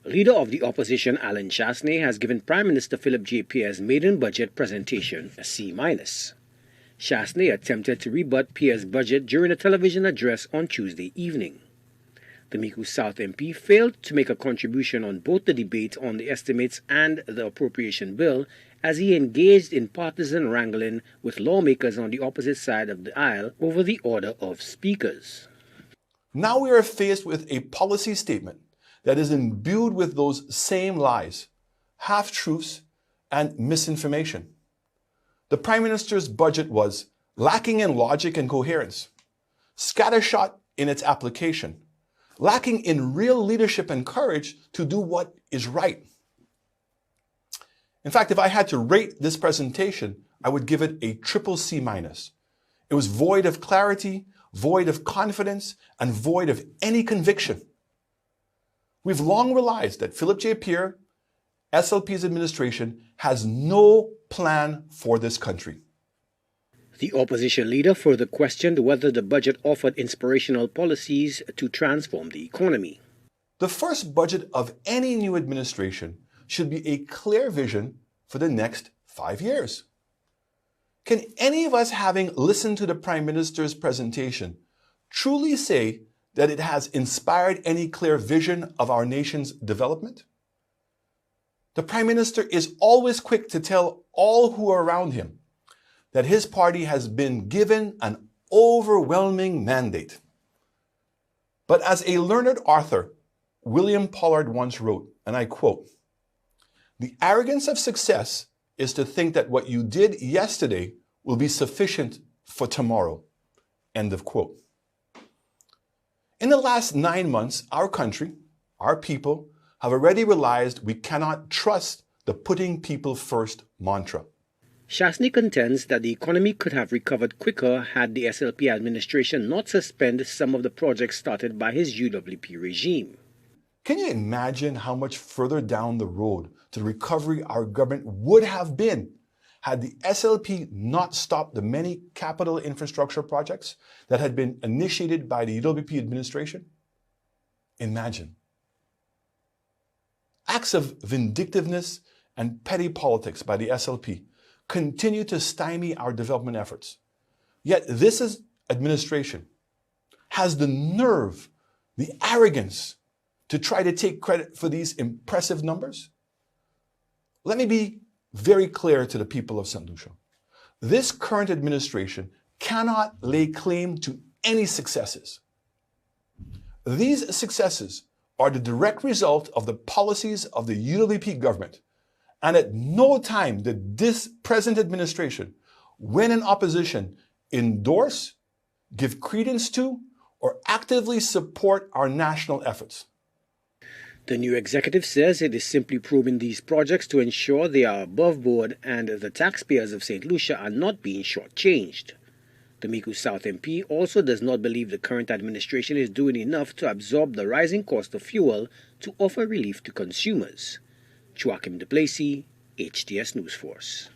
Leader of the opposition Allen Chastanet has given Prime Minister Philip J. Pierre's maiden budget presentation a C-. Chastanet attempted to rebut Pierre's budget during a television address on Tuesday evening. The Micoud South MP failed to make a contribution on both the debate on the estimates and the appropriation bill as he engaged in partisan wrangling with lawmakers on the opposite side of the aisle over the order of speakers. Now we are faced with a policy statement that is imbued with those same lies, half-truths, and misinformation. The Prime Minister's budget was lacking in logic and coherence, scattershot in its application, lacking in real leadership and courage to do what is right. In fact, if I had to rate this presentation, I would give it a triple C-. It was void of clarity, void of confidence, and void of any conviction. We've long realized that Philip J. Pierre, SLP's administration, has no plan for this country. The opposition leader further questioned whether the budget offered inspirational policies to transform the economy. The first budget of any new administration should be a clear vision for the next 5 years. Can any of us, having listened to the Prime Minister's presentation, truly say that it has inspired any clear vision of our nation's development? The Prime Minister is always quick to tell all who are around him that his party has been given an overwhelming mandate. But as a learned author, William Pollard once wrote, and I quote, "The arrogance of success is to think that what you did yesterday will be sufficient for tomorrow." End of quote. In the last 9 months, our country, our people, have already realized we cannot trust the putting people first mantra. Chastanet contends that the economy could have recovered quicker had the SLP administration not suspended some of the projects started by his UWP regime. Can you imagine how much further down the road to the recovery our government would have been had the SLP not stopped the many capital infrastructure projects that had been initiated by the UWP administration? Imagine. Acts of vindictiveness and petty politics by the SLP continue to stymie our development efforts. Yet this administration has the nerve, the arrogance to try to take credit for these impressive numbers. Let me be very clear to the people of St. Lucia. This current administration cannot lay claim to any successes. These successes are the direct result of the policies of the UWP government, and at no time did this present administration, when in opposition, endorse, give credence to, or actively support our national efforts. The new executive says it is simply probing these projects to ensure they are above board and the taxpayers of St. Lucia are not being shortchanged. The Micoud South MP also does not believe the current administration is doing enough to absorb the rising cost of fuel to offer relief to consumers. Joachim de Plessis, HTS News Force.